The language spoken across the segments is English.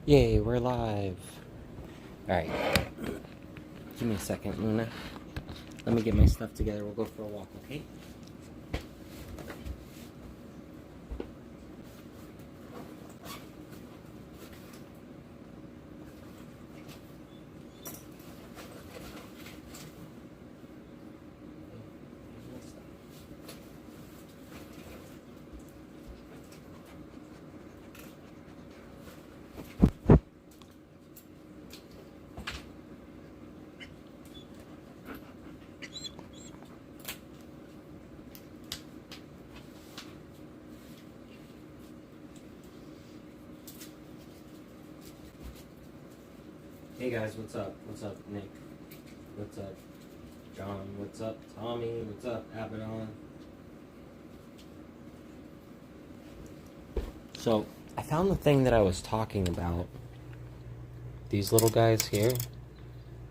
Yay, we're live. Alright. Give me a second, Luna. Let me get my stuff together. We'll go for a walk, okay? Hey guys, what's up? What's up, Nick? What's up, John? What's up, Tommy? What's up, Abaddon? So, I found the thing that I was talking about. These little guys here.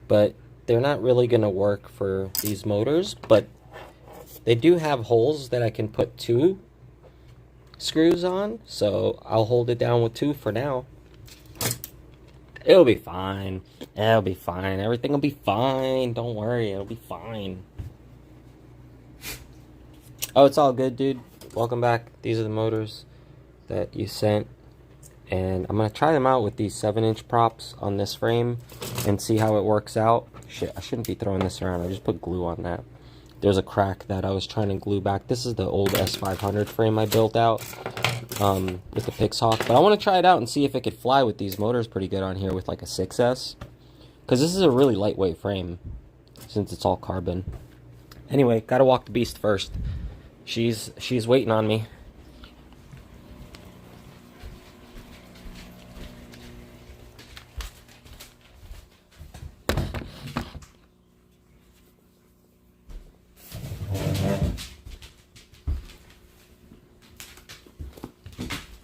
But they're not really going to work for these motors. But they do have holes that I can put 2 screws on. So, I'll hold it down with 2 for now. It'll be fine. It'll be fine. Everything will be fine. Don't worry. It'll be fine. Oh, it's all good, dude. Welcome back. These are the motors that you sent. And I'm going to try them out with these 7-inch props on this frame and see how it works out. Shit, I shouldn't be throwing this around. I just put glue on that. There's a crack that I was trying to glue back. This is the old S500 frame I built out. With the Pixhawk, but I want to try it out and see if it could fly with these motors pretty good on here with like a 6S, because this is a really lightweight frame since it's all carbon. Anyway, gotta walk the beast first. She's waiting on me.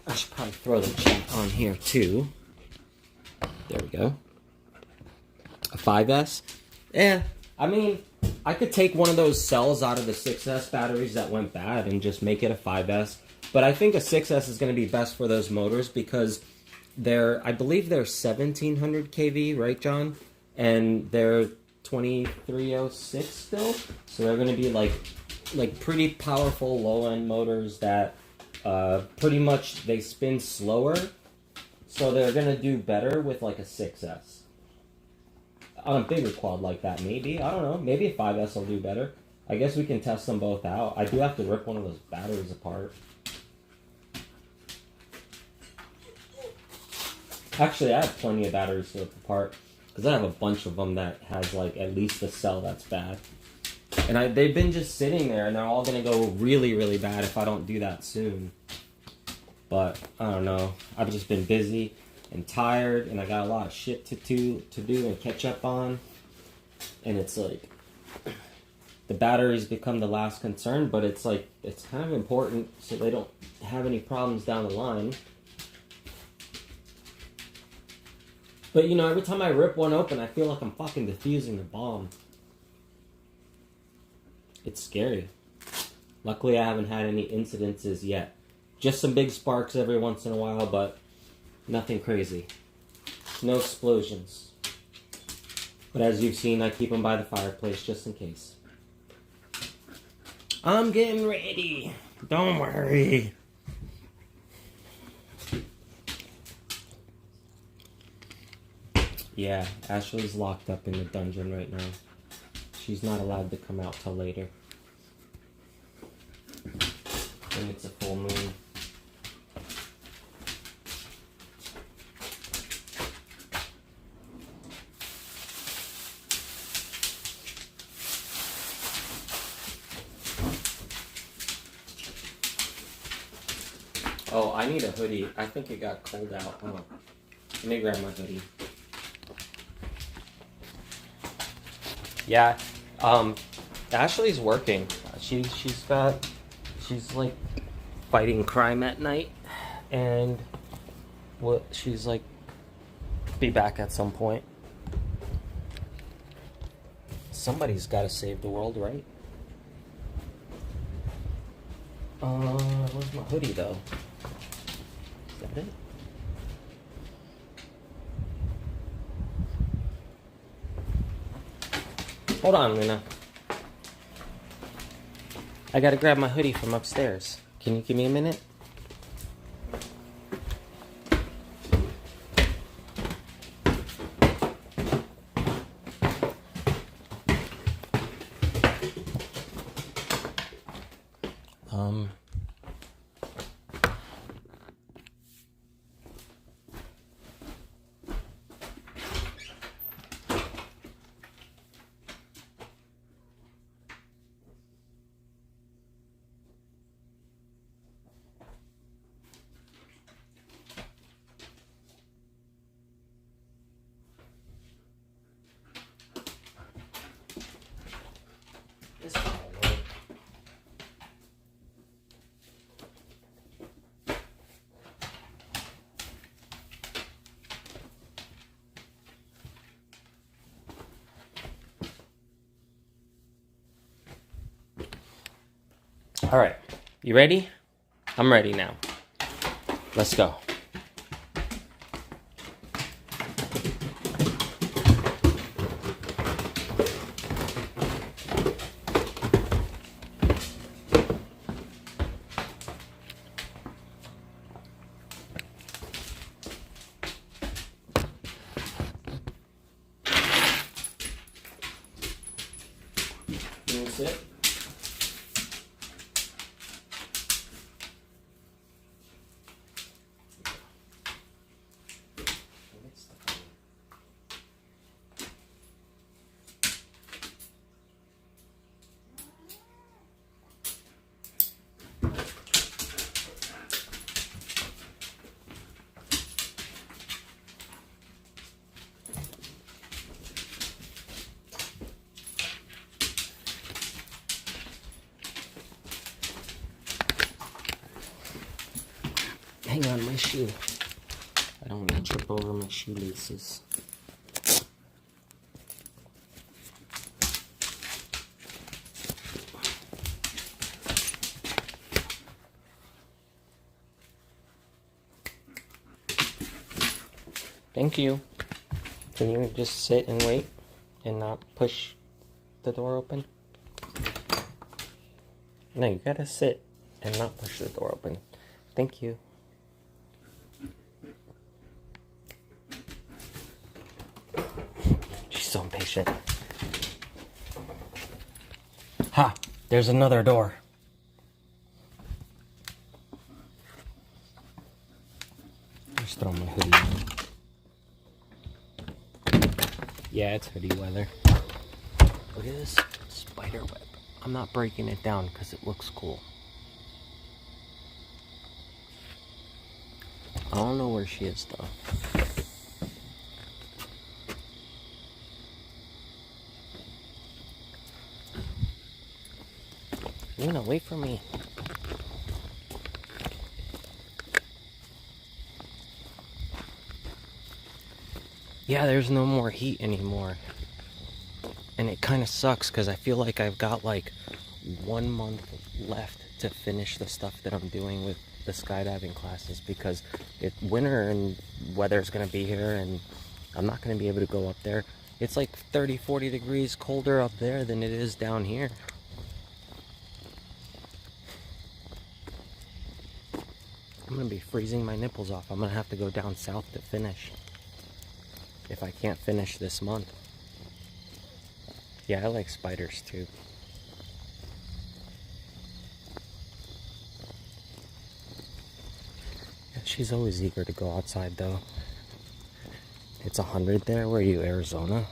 I should probably throw the chat on here too. There we go. A 5S? Yeah, I mean, I could take one of those cells out of the 6S batteries that went bad and just make it a 5S. But I think a 6S is going to be best for those motors because I believe they're 1700 kV, right, John? And they're 2306 still. So they're going to be like pretty powerful low-end motors that pretty much they spin slower, so they're gonna do better with like a 6S on a bigger quad like that. Maybe, I don't know, maybe a 5S will do better. I guess we can test them both out. I do have to rip one of those batteries apart. Actually, I have plenty of batteries to rip apart because I have a bunch of them that has like at least a cell that's bad. And they've been just sitting there, and they're all going to go really, really bad if I don't do that soon. But, I don't know. I've just been busy and tired, and I got a lot of shit to do and catch up on. And it's like, the batteries become the last concern, but it's like, it's kind of important so they don't have any problems down the line. But, you know, every time I rip one open, I feel like I'm fucking defusing a bomb. It's scary. Luckily, I haven't had any incidences yet. Just some big sparks every once in a while, but nothing crazy. No explosions. But as you've seen, I keep them by the fireplace just in case. I'm getting ready. Don't worry. Yeah, Ashley's locked up in the dungeon right now. She's not allowed to come out till later. And it's a full moon. Oh, I need a hoodie. I think it got cold out. Oh, let me grab my hoodie. Yeah, Ashley's working. She's like fighting crime at night, and she's like be back at some point. Somebody's got to save the world, right? Where's my hoodie though? Is that it? Hold on, Luna. I gotta grab my hoodie from upstairs. Can you give me a minute? It's fine. All right, you ready? I'm ready now. Let's go. Can you sit? Hang on, my shoe. I don't want to trip over my shoelaces. Thank you. Can you just sit and wait and not push the door open? No, you gotta sit and not push the door open. Thank you. She's so impatient. Ha! There's another door. Just throw my hoodie on. Yeah, it's hoodie weather. Look at this spider web. I'm not breaking it down because it looks cool. I don't know where she is though. Luna, wait for me. Yeah, there's no more heat anymore. And it kind of sucks because I feel like I've got like 1 month left to finish the stuff that I'm doing with the skydiving classes because it's winter and weather's going to be here and I'm not going to be able to go up there. It's like 30-40 degrees colder up there than it is down here. I'm going to be freezing my nipples off. I'm going to have to go down south to finish if I can't finish this month. Yeah, I like spiders too. Yeah, she's always eager to go outside though. It's 100 there. Where are you, Arizona?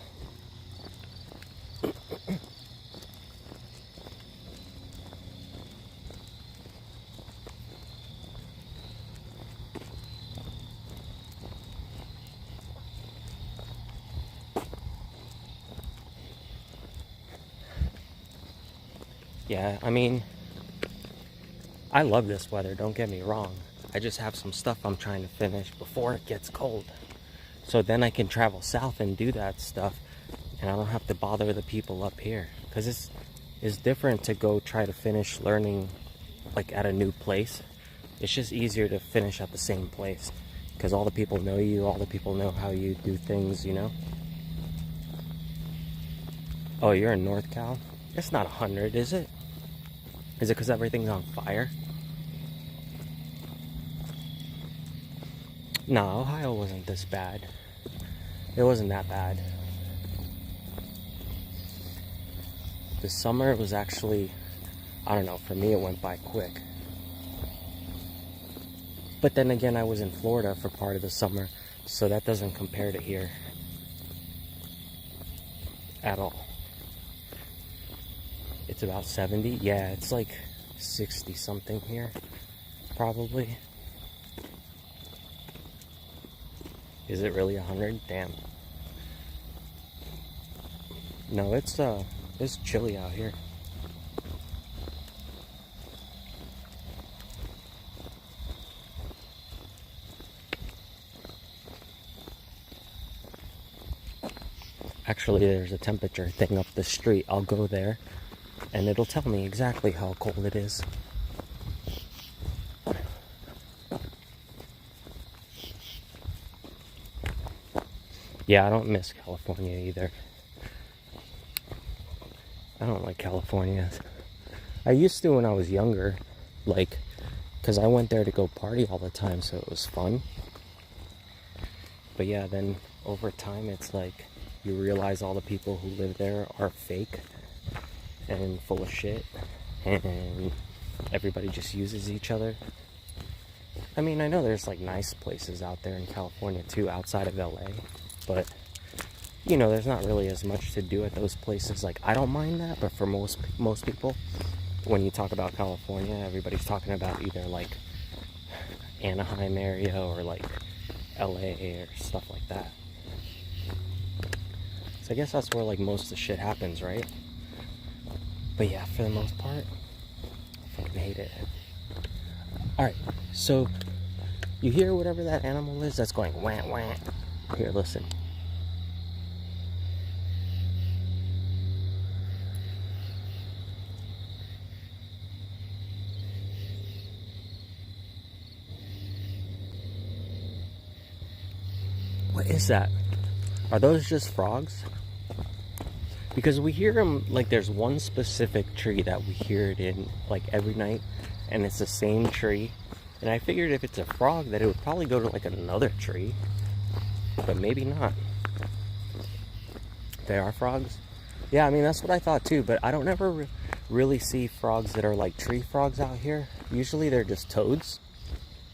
Yeah, I mean, I love this weather, don't get me wrong. I just have some stuff I'm trying to finish before it gets cold. So then I can travel south and do that stuff, and I don't have to bother the people up here. Because it's different to go try to finish learning like at a new place. It's just easier to finish at the same place. Because all the people know you, all the people know how you do things, you know? Oh, you're in North Cal? It's not 100, is it? Is it because everything's on fire? No, Ohio wasn't this bad. It wasn't that bad. The summer was actually, I don't know, for me it went by quick. But then again, I was in Florida for part of the summer, so that doesn't compare to here at all. It's about 70. Yeah, it's like 60 something here, probably. Is it really 100? Damn. No, it's chilly out here. Actually, there's a temperature thing up the street. I'll go there and it'll tell me exactly how cold it is. Yeah, I don't miss California either. I don't like California. I used to when I was younger, like, because I went there to go party all the time, so it was fun. But yeah, then over time, it's like you realize all the people who live there are fake and full of shit, and everybody just uses each other. I mean, I know there's like nice places out there in California too, outside of LA, but you know, there's not really as much to do at those places. Like, I don't mind that, but for most people, when you talk about California, everybody's talking about either like Anaheim area or like LA or stuff like that. So I guess that's where like most of the shit happens, right? But yeah, for the most part, I fucking hate it. Alright, so you hear whatever that animal is that's going wah wah. Here, listen. What is that? Are those just frogs? Because we hear them, like there's one specific tree that we hear it in like every night, and it's the same tree. And I figured if it's a frog that it would probably go to like another tree, but maybe not. They are frogs? Yeah, I mean that's what I thought too, but I don't ever really see frogs that are like tree frogs out here. Usually they're just toads,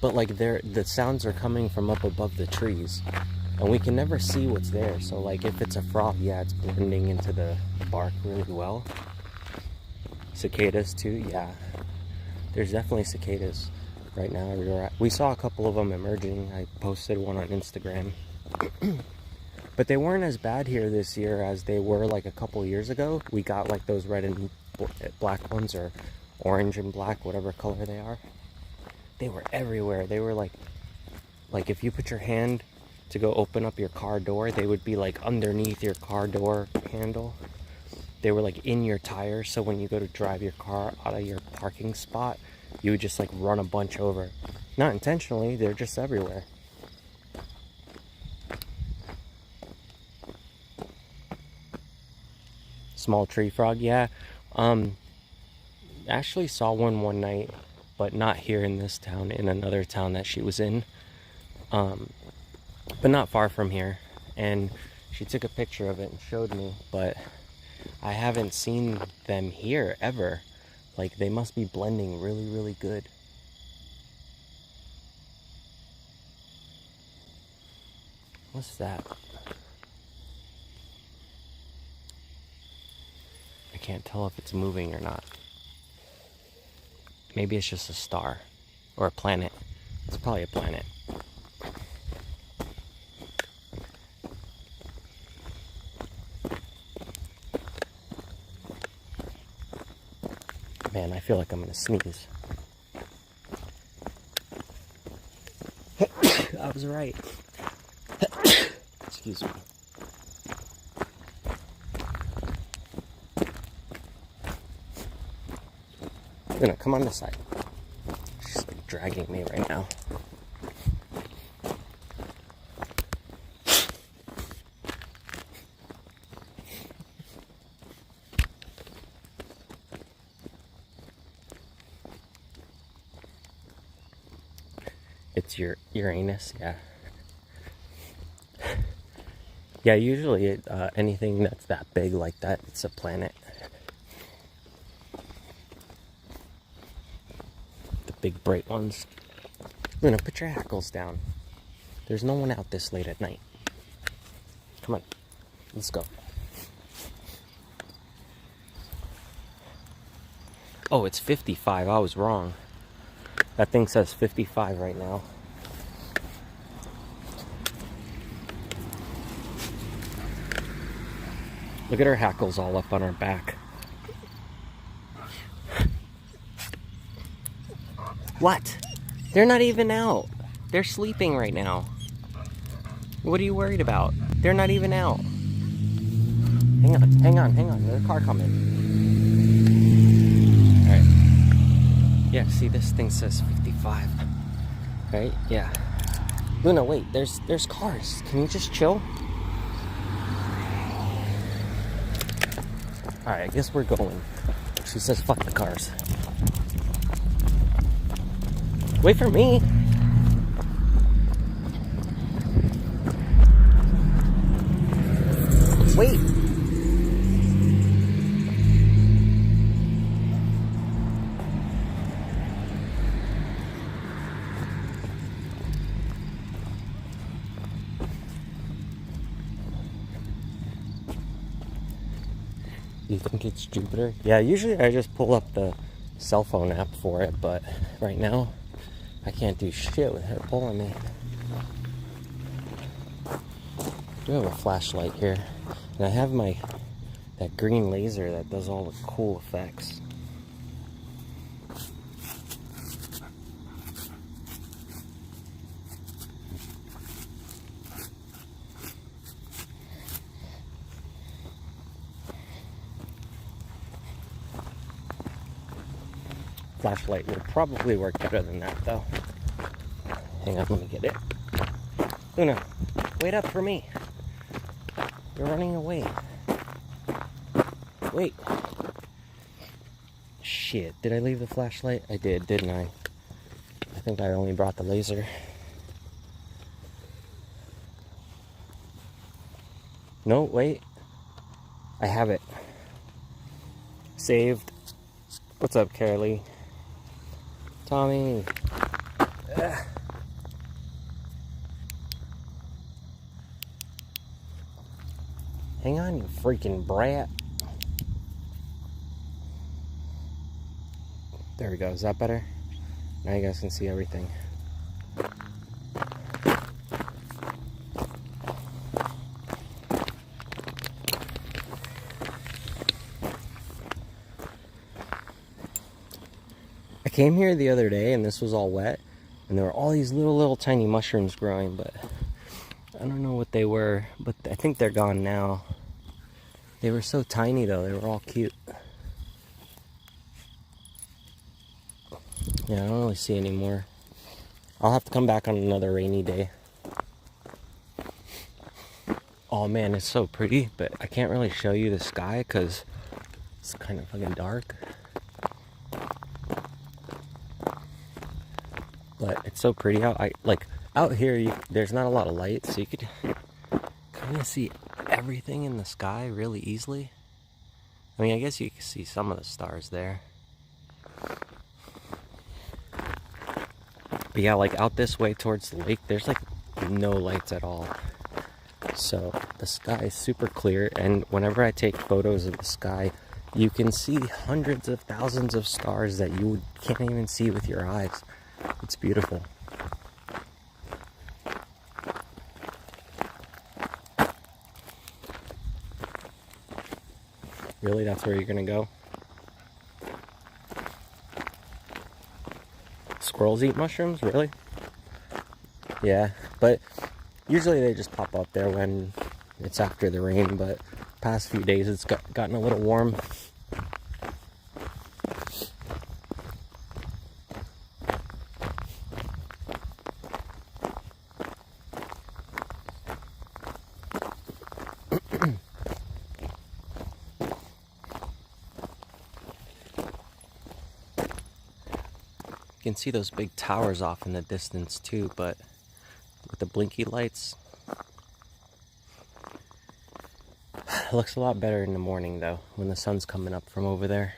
but like the sounds are coming from up above the trees. And we can never see what's there. So like if it's a frog, yeah, it's blending into the bark really well. Cicadas too, yeah. There's definitely cicadas right now. We saw a couple of them emerging. I posted one on Instagram. But they weren't as bad here this year as they were like a couple years ago. We got like those red and black ones, or orange and black, whatever color they are. They were everywhere. They were like if you put your hand to go open up your car door, they would be like underneath your car door handle. They were like in your tires, so when you go to drive your car out of your parking spot, you would just like run a bunch over. Not intentionally, they're just everywhere. Small tree frog, yeah. Ashley saw one night, but not here in this town, in another town that she was in. But not far from here, and she took a picture of it and showed me, but I haven't seen them here ever. Like, they must be blending really, really good. What's that? I can't tell if it's moving or not. Maybe it's just a star or a planet. It's probably a planet. Man, I feel like I'm gonna sneeze. I was right. Excuse me. No, come on this side. She's like dragging me right now. It's your Uranus, yeah. Yeah, usually anything that's that big like that, it's a planet. The big bright ones. Luna, put your hackles down. There's no one out this late at night. Come on, let's go. Oh, it's 55. I was wrong. That thing says 55 right now. Look at her hackles all up on her back. What? They're not even out. They're sleeping right now. What are you worried about? They're not even out. Hang on, hang on, hang on. There's a car coming. Alright. Yeah, see, this thing says 55. Right? Yeah. Luna, wait, there's cars. Can you just chill? Alright, I guess we're going. She says fuck the cars. Wait for me. Wait. You think it's Jupiter? Yeah, usually I just pull up the cell phone app for it, but right now I can't do shit with her pulling me. I do have a flashlight here, and I have that green laser that does all the cool effects. Flashlight would probably work better than that, though. Hang on, let me get it. Luna, wait up for me. You're running away. Wait. Shit, did I leave the flashlight? I did, didn't I? I think I only brought the laser. No, wait. I have it. Saved. What's up, Carolee? Tommy. Ugh. Hang on, you freaking brat. There we go. Is that better? Now you guys can see everything. I came here the other day and this was all wet, and there were all these little tiny mushrooms growing, but I don't know what they were, but I think they're gone now. They were so tiny though, they were all cute. Yeah, I don't really see any more. I'll have to come back on another rainy day. Oh man, it's so pretty, but I can't really show you the sky because it's kind of fucking dark. But it's so pretty out. Out here, there's not a lot of light, so you could kind of see everything in the sky really easily. I mean, I guess you can see some of the stars there. But yeah, like out this way towards the lake, there's like no lights at all. So the sky is super clear, and whenever I take photos of the sky, you can see hundreds of thousands of stars that you can't even see with your eyes. It's beautiful. Really? That's where you're gonna go? Squirrels eat mushrooms? Really? Yeah, but usually they just pop up there when it's after the rain, but past few days it's gotten a little warm. can see those big towers off in the distance too, but with the blinky lights, it looks a lot better in the morning though, when the sun's coming up from over there.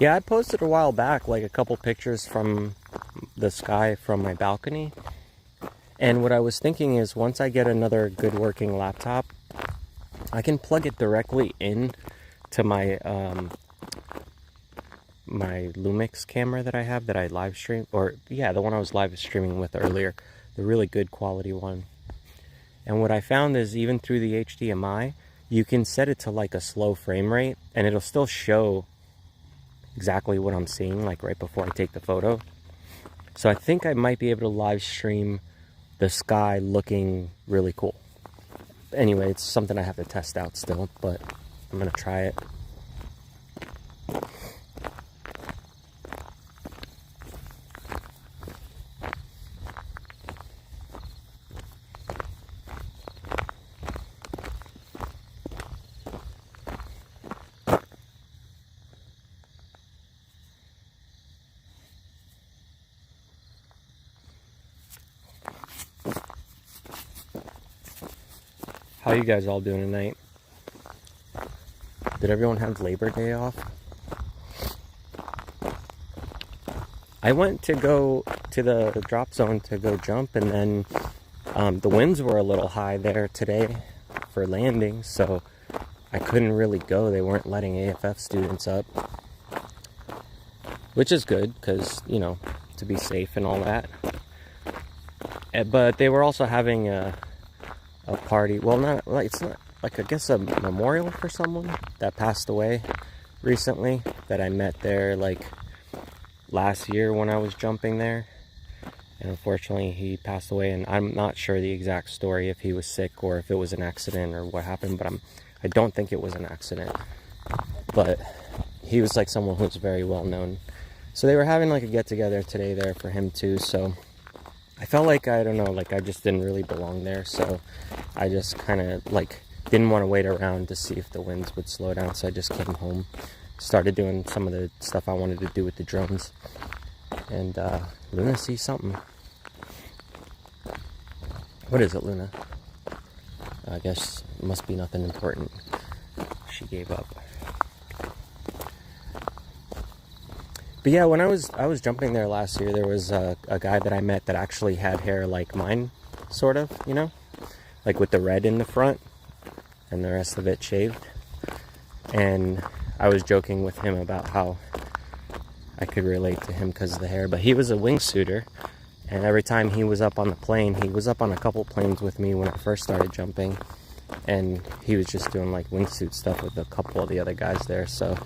Yeah, I posted a while back like a couple pictures from the sky from my balcony. And what I was thinking is once I get another good working laptop, I can plug it directly in to my my Lumix camera that I have that I live stream, or yeah, the one I was live streaming with earlier, the really good quality one. And what I found is even through the HDMI, you can set it to like a slow frame rate and it'll still show exactly what I'm seeing like right before I take the photo. So I think I might be able to live stream the sky looking really cool. Anyway, it's something I have to test out still, but I'm gonna try it. How you guys all doing tonight? Did everyone have Labor Day off? I went to go to the drop zone to go jump, and then the winds were a little high there today for landing, so I couldn't really go. They weren't letting AFF students up, which is good because, you know, to be safe and all that. But they were also having a party. Well, not like, it's not like, I guess a memorial for someone that passed away recently that I met there like last year when I was jumping there. And unfortunately he passed away, and I'm not sure the exact story, if he was sick or if it was an accident or what happened, but I don't think it was an accident. But he was like someone who's very well known. So they were having like a get together today there for him too, so I felt like, I don't know, like I just didn't really belong there, so I just kind of like didn't want to wait around to see if the winds would slow down, so I just came home, started doing some of the stuff I wanted to do with the drones. And Luna sees something. What is it, Luna? I guess it must be nothing important. She gave up. But yeah, when I was jumping there last year, there was a guy that I met that actually had hair like mine, sort of, you know? Like with the red in the front and the rest of it shaved. And I was joking with him about how I could relate to him because of the hair. But he was a wingsuiter, and every time he was up on the plane, he was up on a couple planes with me when I first started jumping. And he was just doing like wingsuit stuff with a couple of the other guys there, so...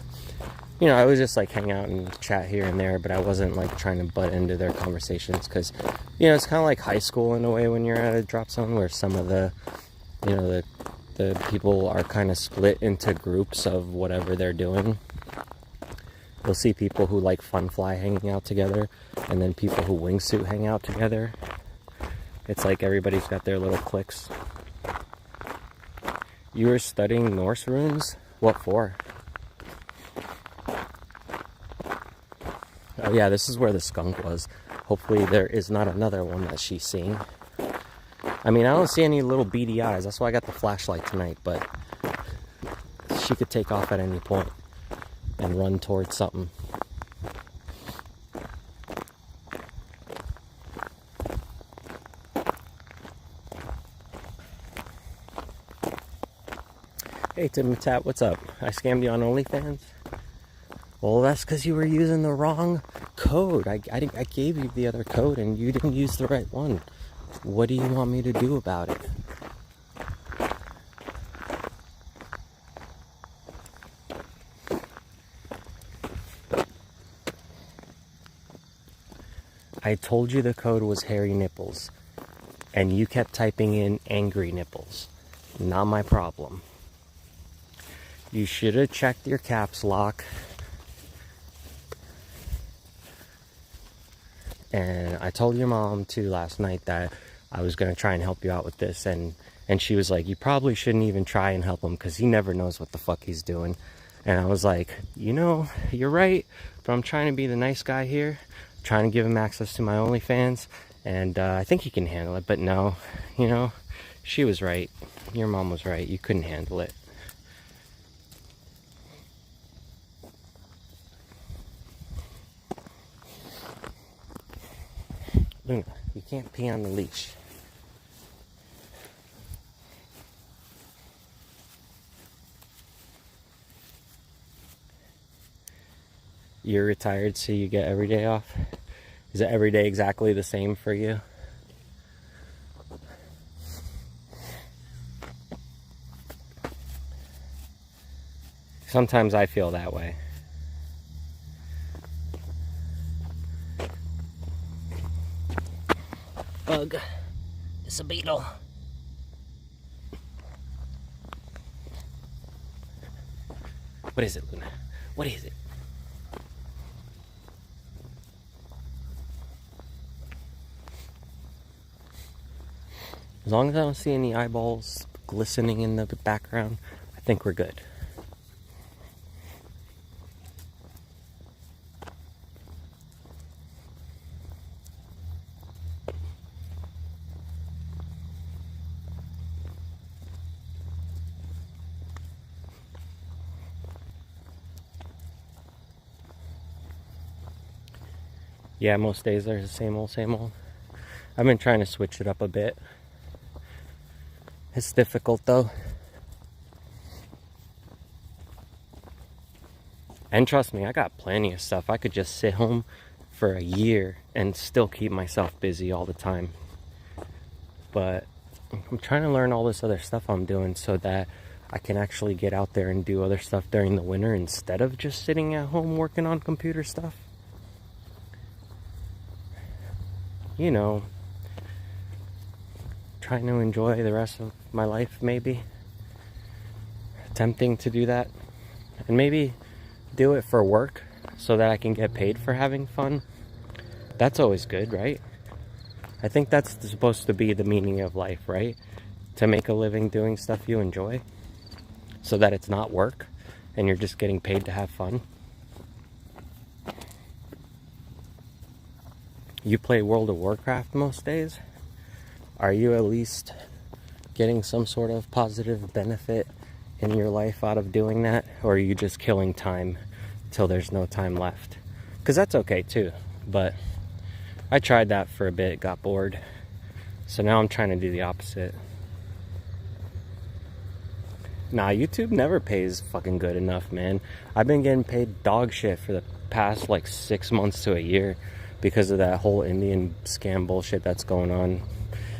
You know, I was just like hang out and chat here and there, but I wasn't like trying to butt into their conversations because, you know, it's kind of like high school in a way when you're at a drop zone where some of the, you know, the people are kind of split into groups of whatever they're doing. You'll see people who like fun fly hanging out together, and then people who wingsuit hang out together. It's like everybody's got their little cliques. You were studying Norse runes? What for? Oh yeah, this is where the skunk was. Hopefully there is not another one that she's seeing. I mean, I don't see any little beady eyes. That's why I got the flashlight tonight, but she could take off at any point and run towards something. Hey Tim Tap, what's up? I scammed you on OnlyFans? Well, that's because you were using the wrong code. I gave you the other code and you didn't use the right one. What do you want me to do about it? I told you the code was hairy nipples, and you kept typing in angry nipples. Not my problem. You should have checked your caps lock. And I told your mom too last night that I was going to try and help you out with this, and she was like, you probably shouldn't even try and help him because he never knows what the fuck he's doing. And I was like, you know, you're right, but I'm trying to be the nice guy here, trying to give him access to my OnlyFans, and I think he can handle it. But no, you know, she was right. Your mom was right. You couldn't handle it. Luna, you can't pee on the leash. You're retired, so you get every day off? Is it every day exactly the same for you? Sometimes I feel that way. Bug. It's a beetle. What is it, Luna? What is it? As long as I don't see any eyeballs glistening in the background, I think we're good. Yeah, most days they're the same old, same old. I've been trying to switch it up a bit. It's difficult though. And trust me, I got plenty of stuff. I could just sit home for a year and still keep myself busy all the time. But I'm trying to learn all this other stuff I'm doing so that I can actually get out there and do other stuff during the winter instead of just sitting at home working on computer stuff. You know, trying to enjoy the rest of my life, maybe. Attempting to do that. And maybe do it for work so that I can get paid for having fun. That's always good, right? I think that's supposed to be the meaning of life, right? To make a living doing stuff you enjoy so that it's not work and you're just getting paid to have fun. You play World of Warcraft most days? Are you at least getting some sort of positive benefit in your life out of doing that? Or are you just killing time till there's no time left? Because that's okay too. But I tried that for a bit, got bored. So now I'm trying to do the opposite. Nah, YouTube never pays fucking good enough, man. I've been getting paid dog shit for the past like 6 months to a year because of that whole Indian scam bullshit that's going on.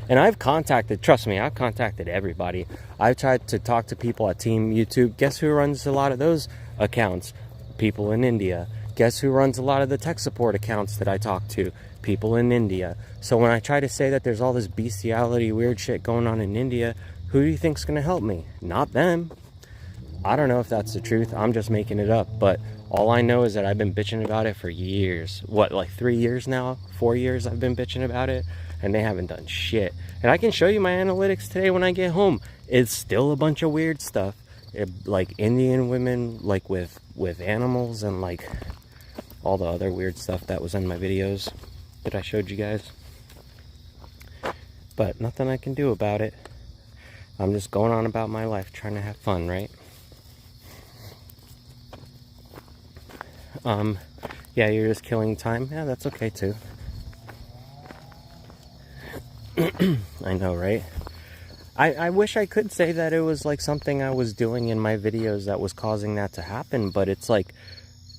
And I've contacted, trust me, I've contacted everybody. I've tried to talk to people at Team YouTube. Guess who runs a lot of those accounts? People in India. Guess who runs a lot of the tech support accounts that I talk to? People in India. So when I try to say that there's all this bestiality, weird shit going on in India, who do you think's gonna help me? Not them. I don't know if that's the truth. I'm just making it up. But all I know is that I've been bitching about it for years. What, like 3 years now? 4 years I've been bitching about it, and they haven't done shit. And I can show you my analytics today when I get home. It's still a bunch of weird stuff. Like Indian women, like with animals, and like all the other weird stuff that was in my videos that I showed you guys. But nothing I can do about it. I'm just going on about my life, trying to have fun, right? Yeah, you're just killing time. Yeah, that's okay too. I know, right? I wish I could say that it was like something I was doing in my videos that was causing that to happen, but it's like,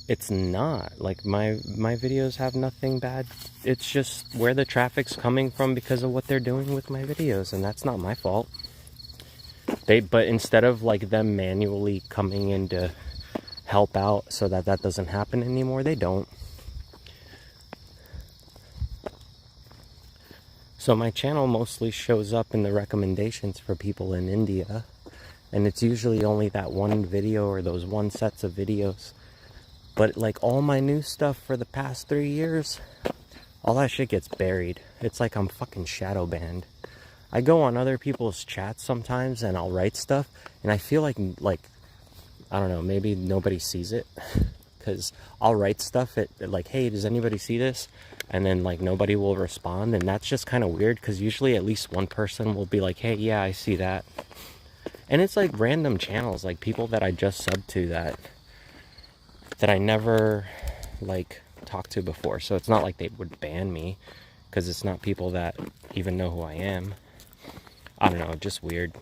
it's not. Like my videos have nothing bad. It's just where the traffic's coming from because of what they're doing with my videos, and that's not my fault. But instead of like them manually coming in to help out so that that doesn't happen anymore, they don't. So my channel mostly shows up in the recommendations for people in India, and it's usually only that one video or those one sets of videos. But like all my new stuff for the past 3 years, all that shit gets buried. It's like I'm fucking shadow banned. I go on other people's chats sometimes and I'll write stuff, and I feel like I don't know, maybe nobody sees it, because I'll write stuff at like, hey, does anybody see this? And then like nobody will respond, and that's just kind of weird, because usually at least one person will be like, hey, yeah, I see that. And it's like random channels, like people that I just subbed to that I never like talked to before. So it's not like they would ban me, because it's not people that even know who I am. I don't know, just weird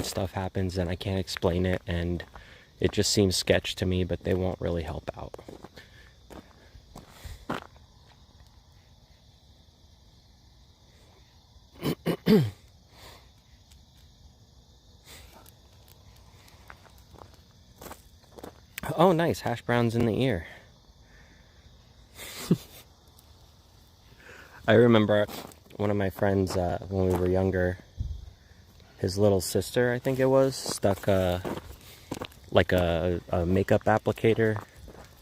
stuff happens and I can't explain it, and it just seems sketch to me, but they won't really help out. Oh, nice. Hash browns in the ear. I remember one of my friends, when we were younger, his little sister, I think it was, stuck like a makeup applicator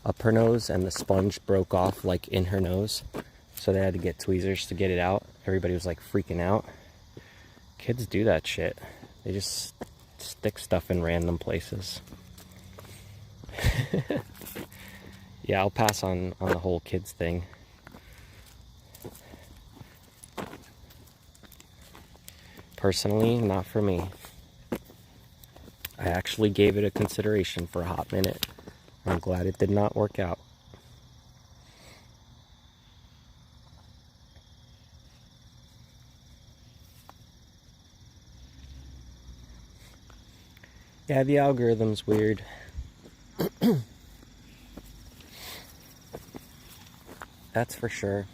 up her nose, and the sponge broke off like in her nose. So they had to get tweezers to get it out. Everybody was like freaking out. Kids do that shit. They just stick stuff in random places. Yeah, I'll pass on the whole kids thing. Personally, not for me. I actually gave it a consideration for a hot minute. I'm glad it did not work out. Yeah, the algorithm's weird. That's for sure.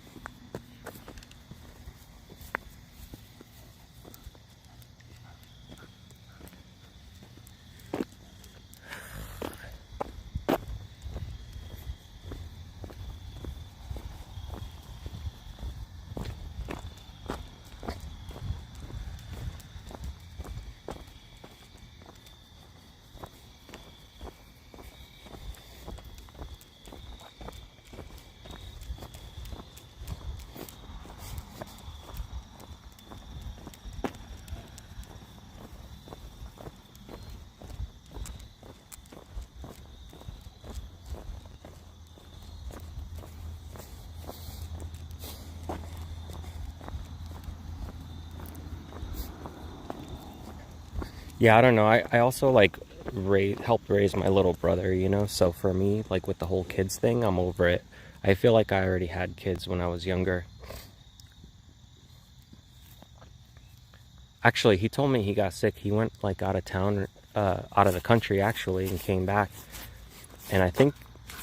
Yeah, I don't know. I also like helped raise my little brother, you know? So for me, like with the whole kids thing, I'm over it. I feel like I already had kids when I was younger. Actually, he told me he got sick. He went like out of town, out of the country actually, and came back. And I think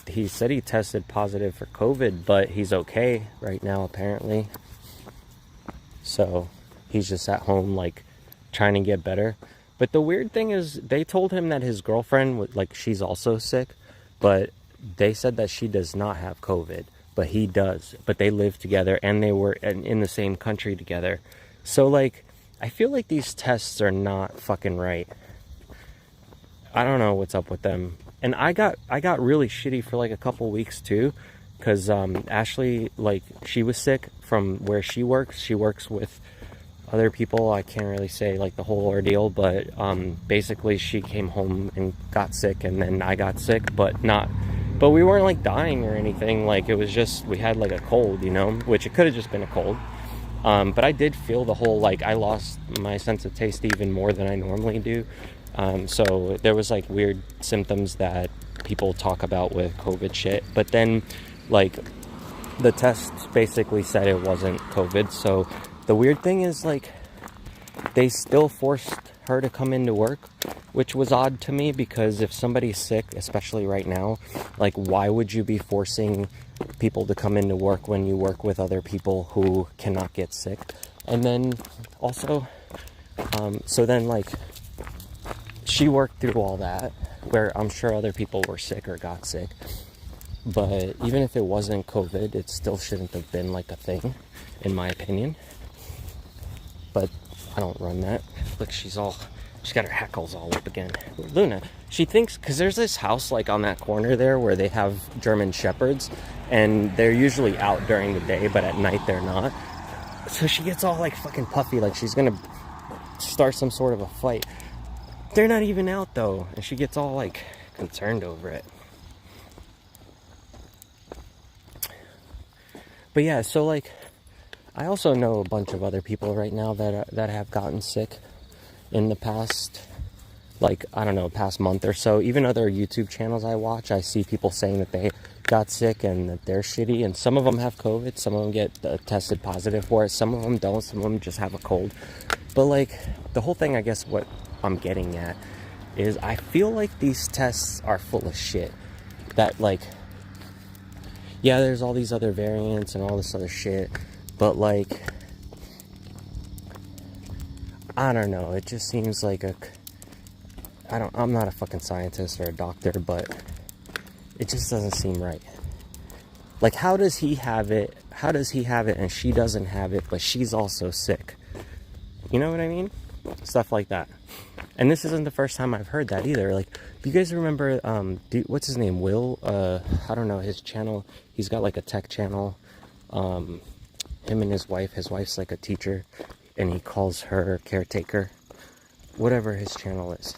he said he tested positive for COVID, but he's okay right now apparently. So he's just at home like trying to get better. But the weird thing is, they told him that his girlfriend, like, she's also sick, but they said that she does not have COVID, but he does. But they live together, and they were in the same country together. So, like, I feel like these tests are not fucking right. I don't know what's up with them. And I got really shitty for, like, a couple weeks, too, because Ashley, like, she was sick from where she works. She works with other people. I can't really say like the whole ordeal, but basically she came home and got sick, and then I got sick, but we weren't like dying or anything. Like, it was just, we had like a cold, you know, which it could have just been a cold. But I did feel the whole, like, I lost my sense of taste even more than I normally do. So there was like weird symptoms that people talk about with COVID shit, but then like the test basically said it wasn't COVID. So the weird thing is, like, they still forced her to come into work, which was odd to me, because if somebody's sick, especially right now, like, why would you be forcing people to come into work when you work with other people who cannot get sick? And then also, so then, like, she worked through all that, where I'm sure other people were sick or got sick. But even if it wasn't COVID, it still shouldn't have been like a thing, in my opinion. But I don't run that. Look, she's She's got her hackles all up again. Luna, she thinks, because there's this house like on that corner there where they have German Shepherds, and they're usually out during the day, but at night they're not. So she gets all like fucking puffy, like she's gonna start some sort of a fight. They're not even out though, and she gets all like concerned over it. But yeah, so like, I also know a bunch of other people right now that have gotten sick in the past, like, I don't know, past month or so. Even other YouTube channels I watch, I see people saying that they got sick and that they're shitty. And some of them have COVID, some of them get tested positive for it, some of them don't, some of them just have a cold. But like, the whole thing, I guess what I'm getting at is I feel like these tests are full of shit. That like, yeah, there's all these other variants and all this other shit, but like, I don't know, it just seems like I'm not a fucking scientist or a doctor, but it just doesn't seem right. Like, how does he have it and she doesn't have it, but she's also sick? You know what I mean? Stuff like that. And this isn't the first time I've heard that either. Like, do you guys remember, what's his name? Will? I don't know, his channel. He's got like a tech channel. Him and his wife's like a teacher, and he calls her caretaker. Whatever his channel is.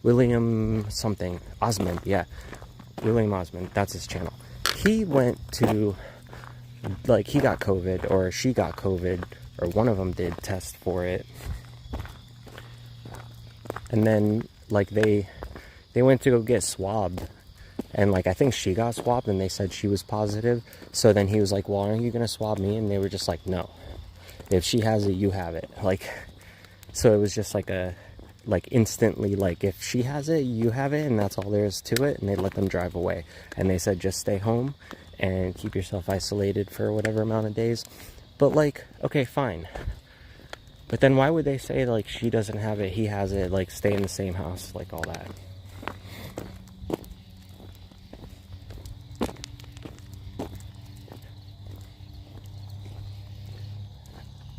William something. Osmond, yeah. William Osmond, that's his channel. He went to, like, he got COVID, or she got COVID, or one of them did test for it. And then, like, they went to go get swabbed. And, like, I think she got swabbed, and they said she was positive. So then he was like, well, aren't you going to swab me? And they were just like, no. If she has it, you have it. Like, so it was just like instantly, like, if she has it, you have it, and that's all there is to it. And they let them drive away. And they said, just stay home and keep yourself isolated for whatever amount of days. But, like, okay, fine. But then why would they say, like, she doesn't have it, he has it, like, stay in the same house, like, all that?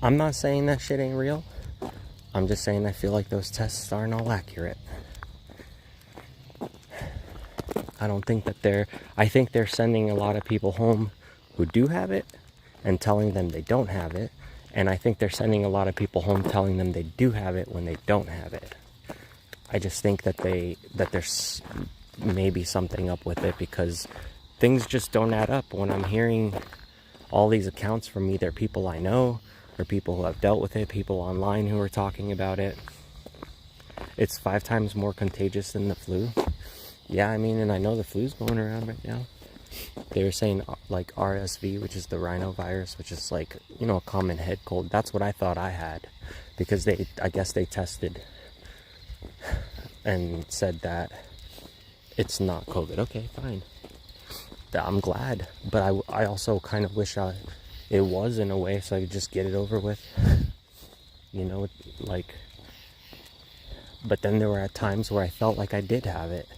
I'm not saying that shit ain't real. I'm just saying I feel like those tests aren't all accurate. I don't think that I think they're sending a lot of people home who do have it and telling them they don't have it. And I think they're sending a lot of people home telling them they do have it when they don't have it. I just think that there's maybe something up with it, because things just don't add up when I'm hearing all these accounts from either people I know or people who have dealt with it, people online who are talking about it. It's 5 times more contagious than the flu. Yeah, I mean, and I know the flu's going around right now. They were saying, like, RSV, which is the rhinovirus, which is, like, you know, a common head cold. That's what I thought I had, because I guess they tested and said that it's not COVID. Okay, fine. I'm glad, but I also kind of wish it was, in a way, so I could just get it over with. You know, like, but then there were at times where I felt like I did have it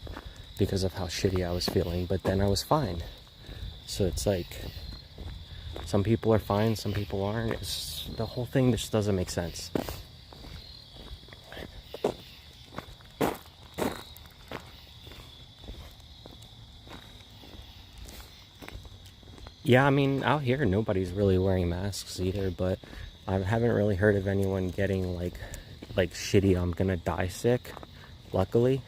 because of how shitty I was feeling, but then I was fine. So it's like, some people are fine, some people aren't. The whole thing just doesn't make sense. Yeah, I mean, out here, nobody's really wearing masks either, but I haven't really heard of anyone getting, like shitty, I'm gonna die sick, luckily.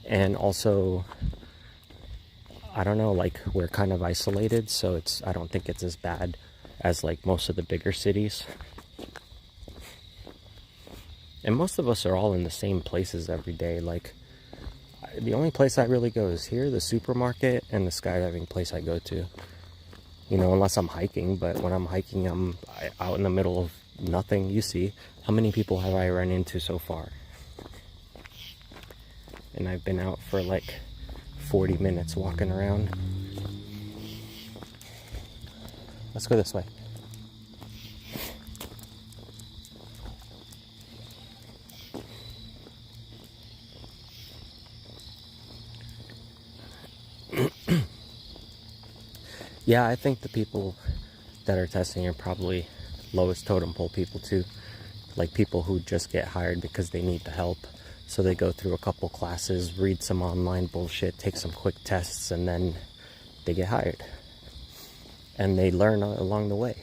And also, I don't know, like, we're kind of isolated, so I don't think it's as bad as, like, most of the bigger cities. And most of us are all in the same places every day. Like, the only place I really go is here, the supermarket, and the skydiving place I go to. You know, unless I'm hiking, but when I'm hiking, I'm out in the middle of nothing. You see, how many people have I run into so far? And I've been out for like 40 minutes walking around. Let's go this way. Yeah, I think the people that are testing are probably lowest totem pole people too. like people who just get hired because they need the help. So they go through a couple classes, read some online bullshit, take some quick tests, and then they get hired. And they learn along the way.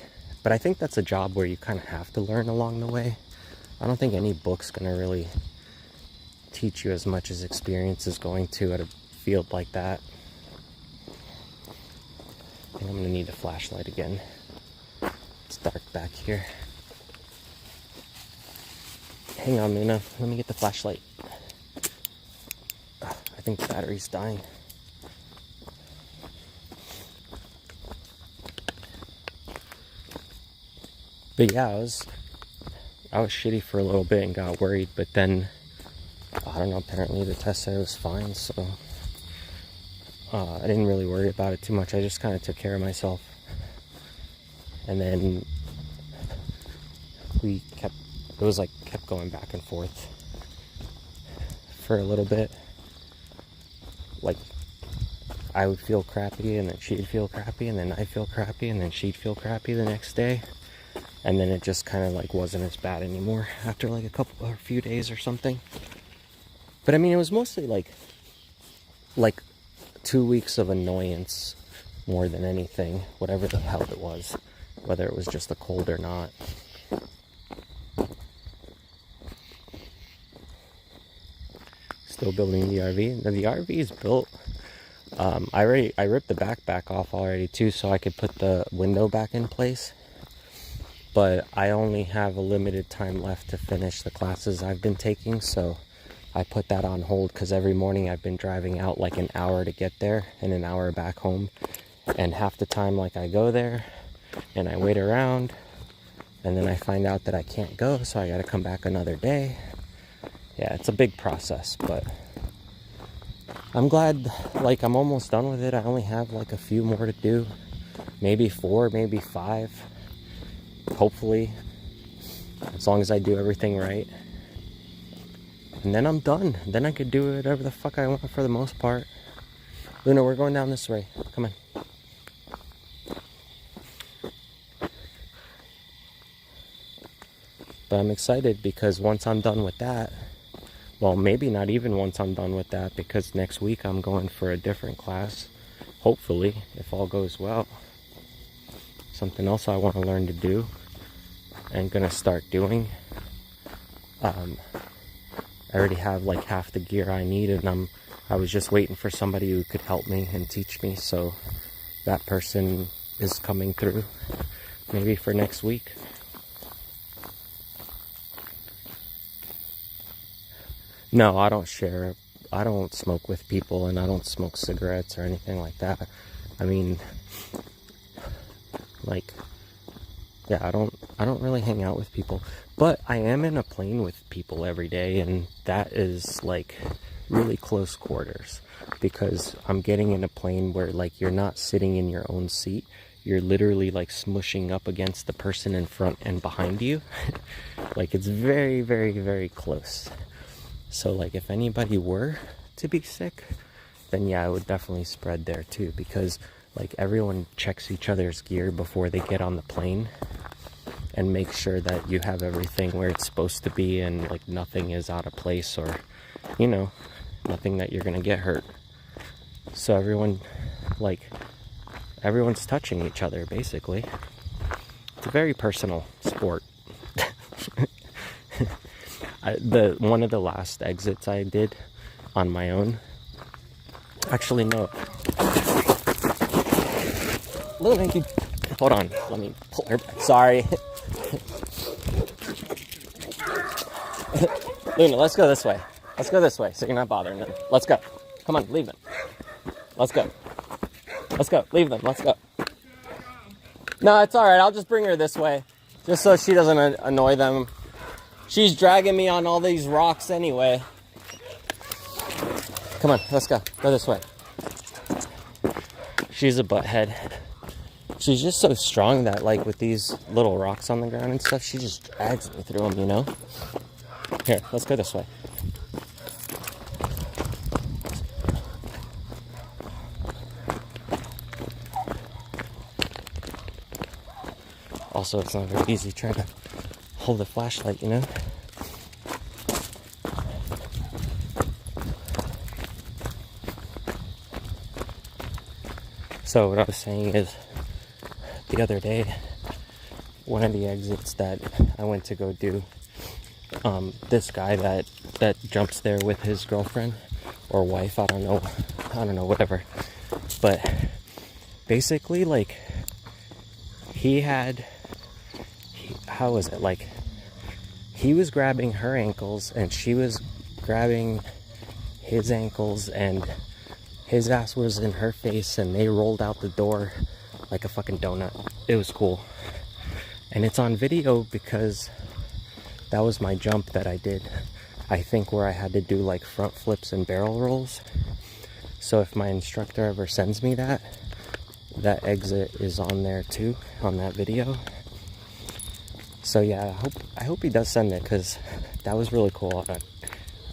But I think that's a job where you kind of have to learn along the way. I don't think any book's going to really teach you as much as experience is going to at a field like that. I think I'm going to need a flashlight again. It's dark back here. Hang on, Luna. Let me get the flashlight. I think the battery's dying. But yeah, I was shitty for a little bit and got worried, but then, I don't know, apparently the test said it was fine, so I didn't really worry about it too much. I just kind of took care of myself. And then it was like kept going back and forth for a little bit. Like, I would feel crappy, and then she'd feel crappy, and then I'd feel crappy, and then she'd feel crappy the next day. And then it just kind of like wasn't as bad anymore after like a few days or something. But I mean, it was mostly like 2 weeks of annoyance more than anything, whatever the hell it was, whether it was just a cold or not. Still building the RV. Now the RV is built. I ripped the back off already too, so I could put the window back in place. But I only have a limited time left to finish the classes I've been taking, so I put that on hold because every morning I've been driving out like an hour to get there and an hour back home. And half the time, like, I go there and I wait around, and then I find out that I can't go, so I gotta come back another day. Yeah, it's a big process, but I'm glad, like, I'm almost done with it. I only have like a few more to do, maybe 4, maybe 5. Hopefully, as long as I do everything right. And then I'm done. Then I could do whatever the fuck I want for the most part. Luna, we're going down this way. Come on. But I'm excited because once I'm done with that, well, maybe not even once I'm done with that, because next week I'm going for a different class. Hopefully, if all goes well. Something else I want to learn to do and gonna start doing. I already have like half the gear I need, and I was just waiting for somebody who could help me and teach me, so that person is coming through maybe for next week. No, I don't share. I don't smoke with people, and I don't smoke cigarettes or anything like that. I mean, like, yeah, I don't really hang out with people, but I am in a plane with people every day, and that is like really close quarters, because I'm getting in a plane where like you're not sitting in your own seat, you're literally like smushing up against the person in front and behind you. Like, it's very, very, very close. So like, if anybody were to be sick, then yeah, I would definitely spread there too, because like everyone checks each other's gear before they get on the plane and make sure that you have everything where it's supposed to be, and like nothing is out of place, or, you know, nothing that you're gonna get hurt. So everyone's touching each other basically. It's a very personal sport. One of the last exits I did on my own, actually no, hold on, let me pull her back. Sorry. Luna, let's go this way. Let's go this way so you're not bothering them. Let's go. Come on, leave them. Let's go. Let's go. Leave them. Let's go. No, it's alright. I'll just bring her this way, just so she doesn't annoy them. She's dragging me on all these rocks anyway. Come on, let's go. Go this way. She's a butthead. She's just so strong that, like, with these little rocks on the ground and stuff, she just drags me through them, you know? Here, let's go this way. Also, it's not very easy trying to hold the flashlight, you know? So what I was saying is, the other day, one of the exits that I went to go do, this guy that jumps there with his girlfriend or wife, I don't know, whatever. But basically, like, how was it? Like, he was grabbing her ankles and she was grabbing his ankles and his ass was in her face and they rolled out the door like a fucking donut. It was cool. And it's on video because that was my jump that I did. I think where I had to do like front flips and barrel rolls. So if my instructor ever sends me that exit is on there too, on that video. So yeah, I hope he does send it, because that was really cool. I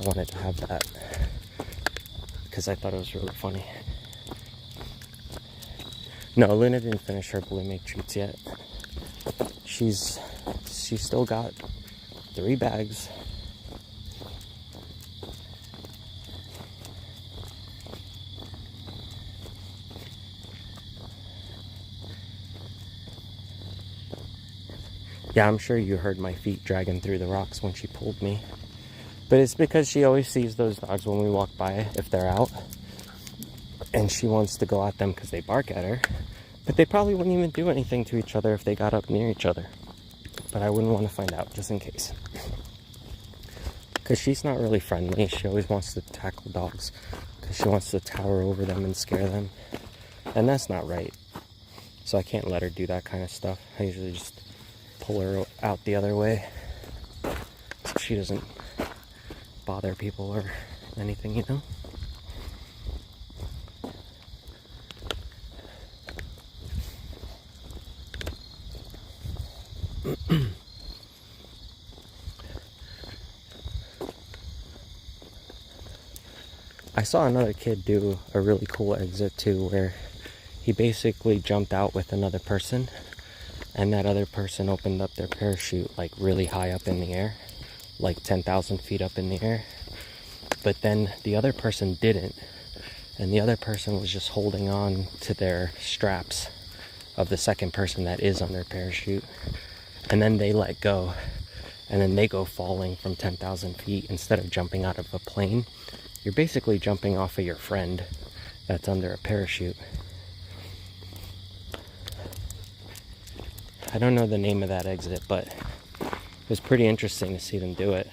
wanted to have that because I thought it was really funny. No, Luna didn't finish her Blue Make treats yet. She's still got 3 bags. Yeah, I'm sure you heard my feet dragging through the rocks when she pulled me. But it's because she always sees those dogs when we walk by, if they're out. And she wants to go at them because they bark at her. But they probably wouldn't even do anything to each other if they got up near each other. But I wouldn't want to find out, just in case. Because she's not really friendly. She always wants to tackle dogs. Because she wants to tower over them and scare them. And that's not right. So I can't let her do that kind of stuff. I usually just pull her out the other way so she doesn't bother people or anything, you know? I saw another kid do a really cool exit too, where he basically jumped out with another person, and that other person opened up their parachute like really high up in the air, like 10,000 feet up in the air. But then the other person didn't, and the other person was just holding on to their straps of the second person that is on their parachute, and then they let go, and then they go falling from 10,000 feet instead of jumping out of a plane. You're basically jumping off of your friend that's under a parachute. I don't know the name of that exit, but it was pretty interesting to see them do it.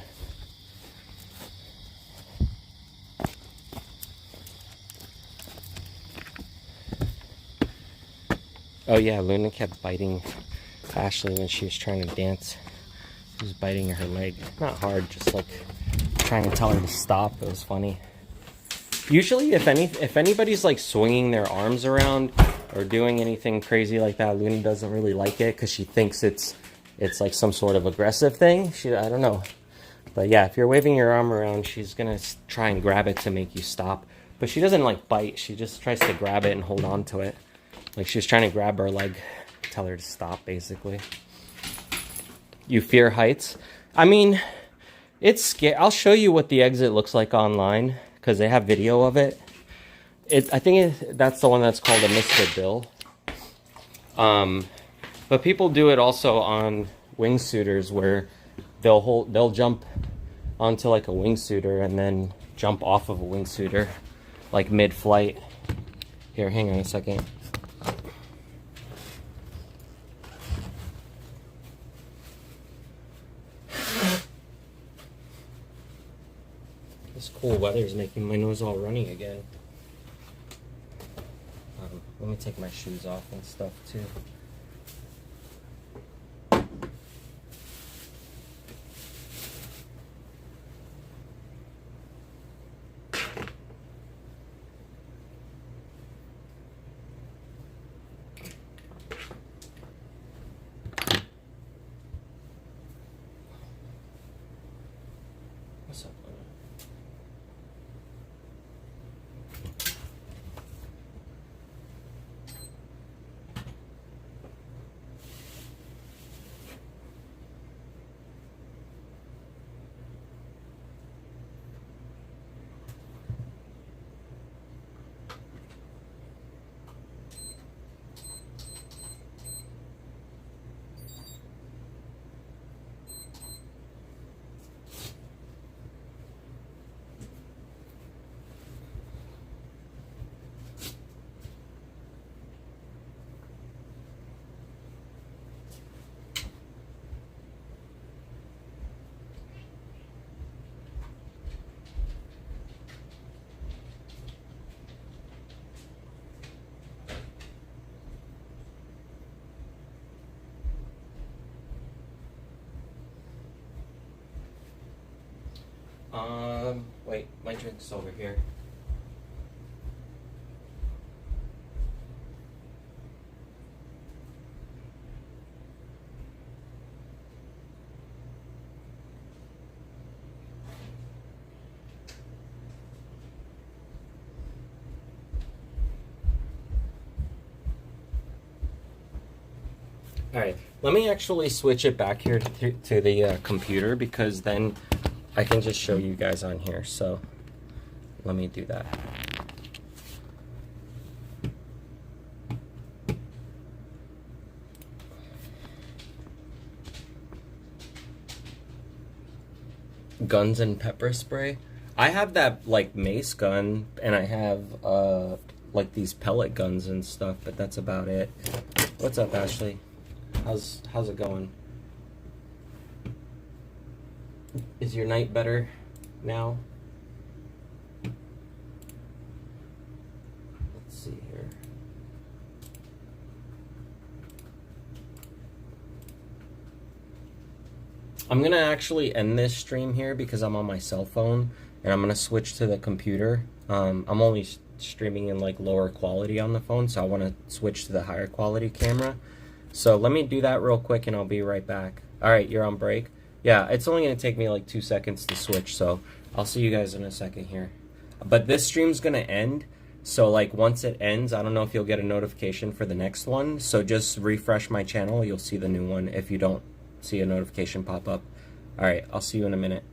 Oh yeah, Luna kept biting Ashley when she was trying to dance. She was biting her leg. Not hard, just like trying to tell her to stop. It was funny. Usually if anybody's like swinging their arms around or doing anything crazy like that, Luna doesn't really like it because she thinks it's like some sort of aggressive thing. I don't know. But yeah, if you're waving your arm around, she's gonna try and grab it to make you stop. But she doesn't like bite. She just tries to grab it and hold on to it. Like she was trying to grab her leg, tell her to stop, basically. You fear heights? I mean, it's scary. I'll show you what the exit looks like online, because they have video of it. I think that's the one that's called a Mr. Bill. But people do it also on wingsuiters, where they'll jump onto like a wingsuiter and then jump off of a wingsuiter, like mid-flight. Here, hang on a second. This cool weather is making my nose all runny again. Let me take my shoes off and stuff too. What's up, Luna? Wait, my drink's over here. All right, let me actually switch it back here to the computer, because then I can just show you guys on here. So let me do that. Guns and pepper spray. I have that like mace gun, and I have like these pellet guns and stuff, but that's about it. What's up, Ashley? How's it going? Is your night better now? Let's see here. I'm gonna actually end this stream here because I'm on my cell phone, and I'm gonna switch to the computer. I'm only streaming in like lower quality on the phone, so I want to switch to the higher quality camera. So let me do that real quick and I'll be right back. All right, you're on break. Yeah, it's only going to take me like 2 seconds to switch, so I'll see you guys in a second here. But this stream's going to end, so like once it ends, I don't know if you'll get a notification for the next one. So just refresh my channel, you'll see the new one if you don't see a notification pop up. All right, I'll see you in a minute.